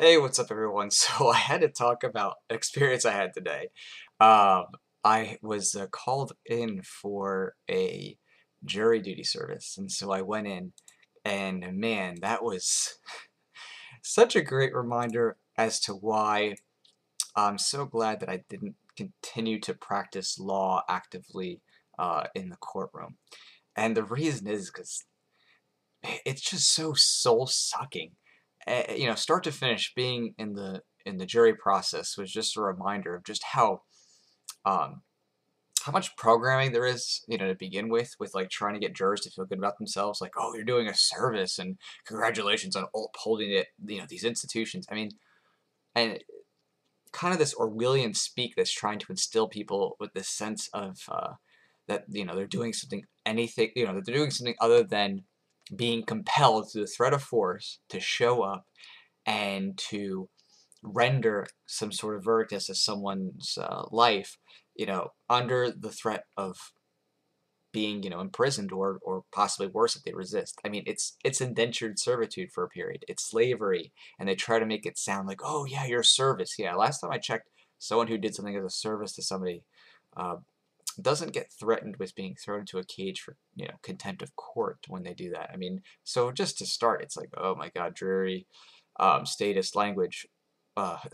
Hey, what's up, everyone? So I had to talk about an experience I had today. Um, I was called in for a jury duty service, and so I went in, and man, that was such a great reminder as to why I'm so glad that I didn't continue to practice law actively in the courtroom. And the reason is because it's just so soul-sucking. Start to finish, being in the jury process was just a reminder of just um, how much programming there is, to begin with like trying to get jurors to feel good about themselves, like, oh, you're doing a service and congratulations on upholding it, these institutions. I mean, and kind of this Orwellian speak that's trying to instill people with this sense of that they're doing something, anything, that they're doing something other than being compelled through the threat of force to show up and to render some sort of verdict as to someone's life, under the threat of being, imprisoned or possibly worse if they resist. I mean, it's indentured servitude for a period. It's slavery, and they try to make it sound like, oh yeah, your service. Yeah, last time I checked, someone who did something as a service to somebody uh, doesn't get threatened with being thrown into a cage for contempt of court when they do that. I mean, so just to start, it's like, oh my God, dreary statist language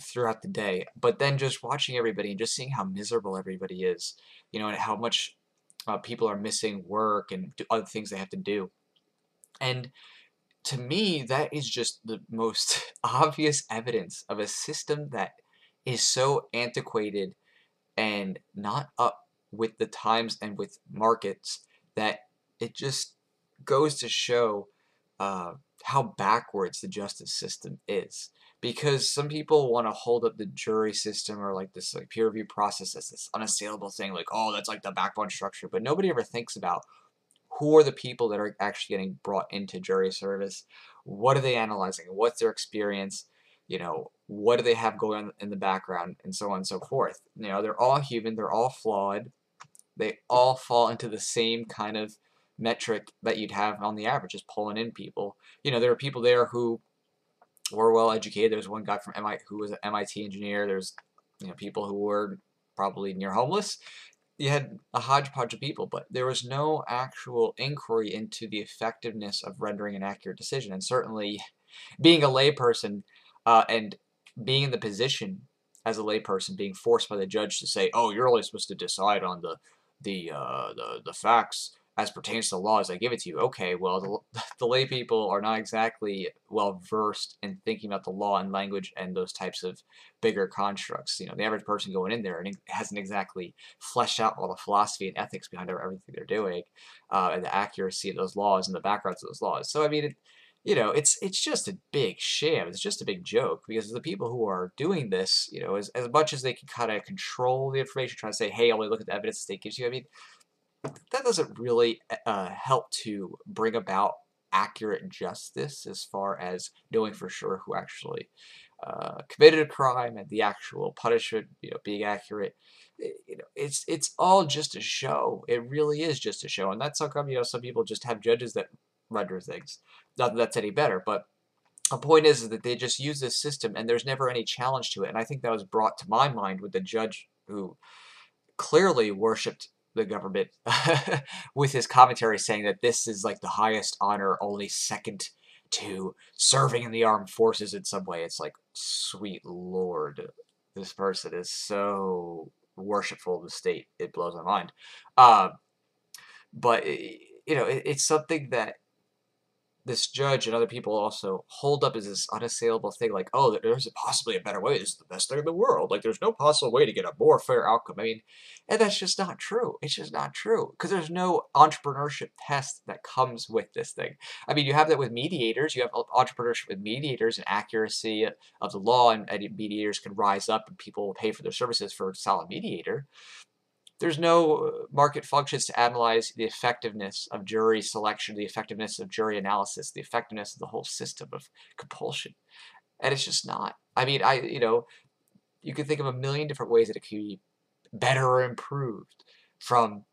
throughout the day. But then just watching everybody and just seeing how miserable everybody is, and how much people are missing work and other things they have to do. And to me, that is just the most obvious evidence of a system that is so antiquated and not up with the times and with markets that it just goes to show how backwards the justice system is. Because some people want to hold up the jury system or like this like peer review process as this unassailable thing, like, oh, that's like the backbone structure. But nobody ever thinks about who are the people that are actually getting brought into jury service. What are they analyzing? What's their experience? What do they have going on in the background, and so on and so forth. They're all human, they're all flawed, they all fall into the same kind of metric that you'd have on the average, just pulling in people. There are people there who were well educated. There's one guy from MIT who was an MIT engineer. There's people who were probably near homeless. You had a hodgepodge of people, but there was no actual inquiry into the effectiveness of rendering an accurate decision. And certainly, being a layperson and being in the position as a layperson, being forced by the judge to say, "Oh, you're only supposed to decide on the facts as pertains to the law as I give it to you." Okay, well, the lay people are not exactly well versed in thinking about the law and language and those types of bigger constructs. The average person going in there and hasn't exactly fleshed out all the philosophy and ethics behind everything they're doing, and the accuracy of those laws and the backgrounds of those laws. So I mean, it's just a big sham. It's just a big joke because the people who are doing this, as much as they can kind of control the information, trying to say, hey, only look at the evidence the state gives you. I mean, that doesn't really help to bring about accurate justice as far as knowing for sure who actually committed a crime and the actual punishment, being accurate. It's all just a show. It really is just a show, and that's how come some people just have judges that render things. Not that that's any better, but the point is that they just use this system, and there's never any challenge to it. And I think that was brought to my mind with the judge who clearly worshipped the government with his commentary saying that this is like the highest honor, only second to serving in the armed forces in some way. It's like, sweet Lord, this person is so worshipful of the state. It blows my mind. Uh, but, it's something that this judge and other people also hold up as this unassailable thing, like, oh, there's possibly a better way. This is the best thing in the world. Like, there's no possible way to get a more fair outcome. I mean, and that's just not true. It's just not true because there's no entrepreneurship test that comes with this thing. I mean, you have that with mediators. You have entrepreneurship with mediators and accuracy of the law, and mediators can rise up and people will pay for their services for a solid mediator. There's no market functions to analyze the effectiveness of jury selection, the effectiveness of jury analysis, the effectiveness of the whole system of compulsion. And it's just not. I mean, you could think of a million different ways that it could be better or improved, from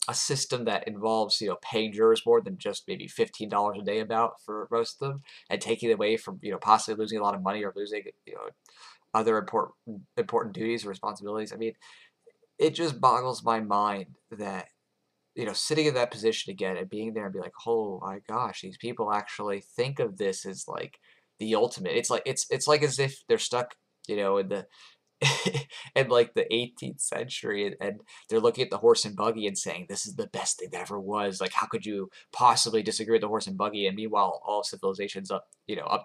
a system that involves, paying jurors more than just maybe $15 a day about for most of them, and taking away from, possibly losing a lot of money or losing, other important duties or responsibilities. I mean, it just boggles my mind that, sitting in that position again and being there and be like, oh my gosh, these people actually think of this as like the ultimate. It's like as if they're stuck, in the in like the 18th century, and they're looking at the horse and buggy and saying this is the best thing that ever was. Like, how could you possibly disagree with the horse and buggy? And meanwhile, all civilization's up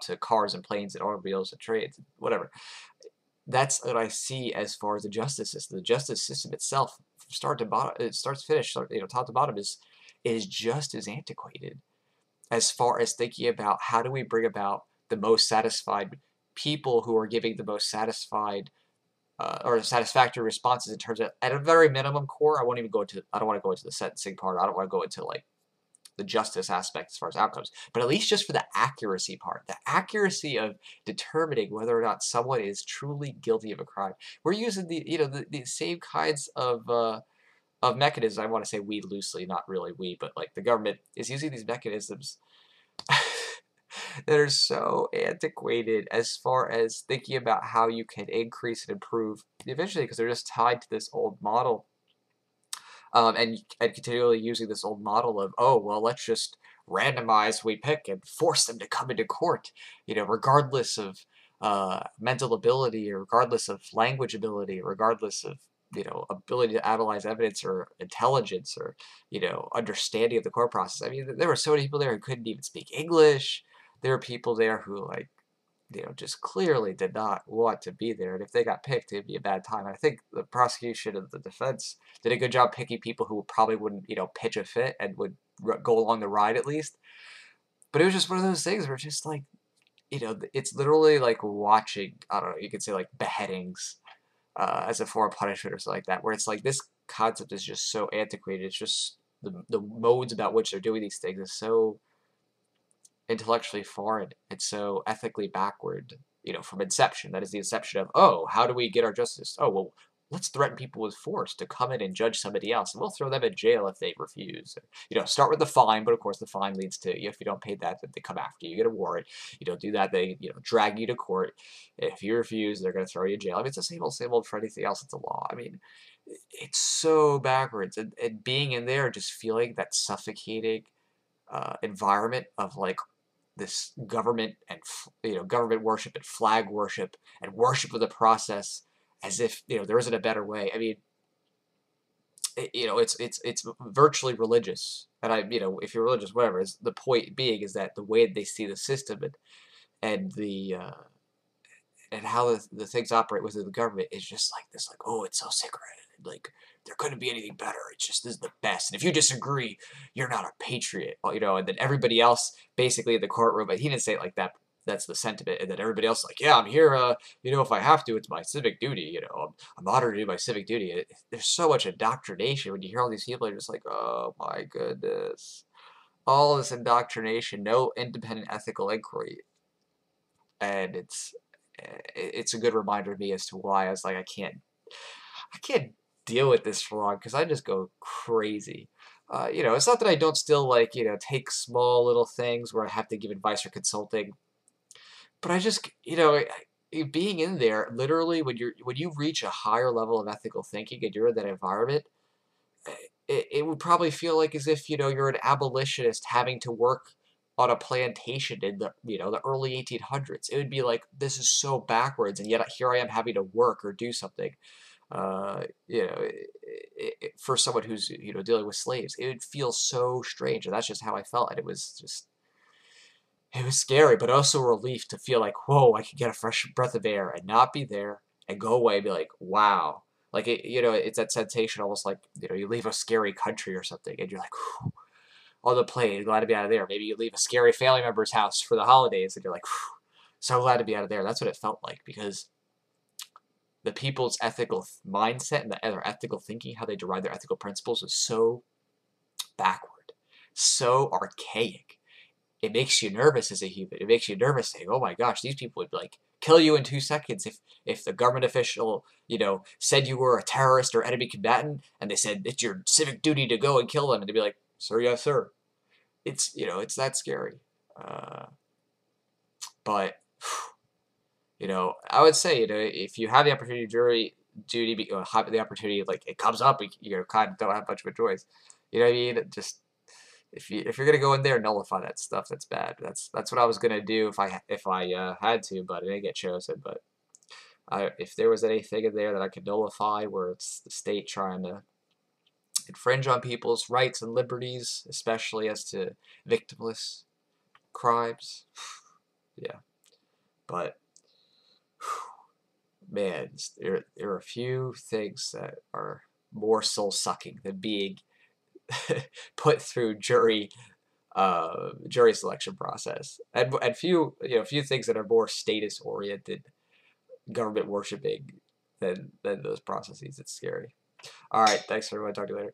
to cars and planes and automobiles and trades, whatever. That's what I see as far as the justice system. The justice system itself, from start to bottom, start to finish, top to bottom, is just as antiquated as far as thinking about how do we bring about the most satisfied people who are giving the most satisfied or satisfactory responses in terms of, at a very minimum core. I don't want to go into the sentencing part. I don't want to go into like the justice aspect as far as outcomes, but at least just for the accuracy part, the accuracy of determining whether or not someone is truly guilty of a crime. We're using the same kinds of mechanisms. I want to say we loosely, not really we, but like the government is using these mechanisms that are so antiquated as far as thinking about how you can increase and improve eventually, because they're just tied to this old model, and continually using this old model of, oh, well, let's just randomize who we pick and force them to come into court, regardless of mental ability, or regardless of language ability, regardless of ability to analyze evidence or intelligence or understanding of the court process. I mean, there were so many people there who couldn't even speak English. There were people there who just clearly did not want to be there. And if they got picked, it'd be a bad time. And I think the prosecution and the defense did a good job picking people who probably wouldn't, pitch a fit and would go along the ride at least. But it was just one of those things where it's just like, it's literally like watching, I don't know, you could say like beheadings as a form of punishment or something like that, where it's like this concept is just so antiquated. It's just the modes about which they're doing these things is so intellectually foreign and so ethically backward, from inception. That is the inception of, oh, how do we get our justice? Oh, well, let's threaten people with force to come in and judge somebody else, and we'll throw them in jail if they refuse. Start with the fine, but of course the fine leads to, if you don't pay that, then they come after you. You get a warrant. You don't do that, they, drag you to court. If you refuse, they're going to throw you in jail. I mean, it's the same old for anything else. It's a law. I mean, it's so backwards. And being in there, just feeling that suffocating environment of like this government and government worship and flag worship and worship of the process, as if there isn't a better way. I mean, it's virtually religious. And if you're religious, whatever, is the point being is that the way they see the system and the and how the things operate within the government is just like this, like, oh, it's so sacred, like there couldn't be anything better. It's just, this is the best. And if you disagree, you're not a patriot, and then everybody else basically in the courtroom, but he didn't say it like that. That's the sentiment. And then everybody else like, yeah, I'm here, if I have to, it's my civic duty, I'm honored to do my civic duty. There's so much indoctrination when you hear all these people. You're just like, oh my goodness. All this indoctrination, no independent ethical inquiry. And it's a good reminder to me as to why I was like, I can't deal with this for long, because I just go crazy. It's not that I don't still like, take small little things where I have to give advice or consulting, but I just, being in there, literally, when you reach a higher level of ethical thinking and you're in that environment, it would probably feel like as if, you're an abolitionist having to work on a plantation in the early 1800s. It would be like, this is so backwards, and yet here I am having to work or do something. For someone who's dealing with slaves, it would feel so strange, and that's just how I felt. And it was scary, but also a relief to feel like, whoa, I could get a fresh breath of air and not be there and go away and be like, wow. Like, it's that sensation almost like, you leave a scary country or something and you're like, whew, on the plane, glad to be out of there. Maybe you leave a scary family member's house for the holidays and you're like, whew, so glad to be out of there. That's what it felt like, because the people's ethical mindset and their ethical thinking, how they derive their ethical principles, is so backward, so archaic. It makes you nervous as a human. It makes you nervous saying, oh my gosh, these people would like kill you in 2 seconds if the government official, you know, said you were a terrorist or enemy combatant, and they said it's your civic duty to go and kill them, and they'd be like, sir, yes, sir. It's, you know, it's that scary. But you know, I would say, you know, if you have the opportunity, jury duty, have the opportunity, like it comes up, you know, kind of don't have much of a choice. You know what I mean? Just if you're gonna go in there, nullify that stuff. That's bad. That's what I was gonna do if I had to, but I didn't get chosen. But if there was anything in there that I could nullify, where it's the state trying to infringe on people's rights and liberties, especially as to victimless crimes, yeah. But man, there are a few things that are more soul-sucking than being put through jury selection process, and few things that are more status-oriented, government worshiping than those processes. It's scary. All right, thanks everyone. Talk to you later.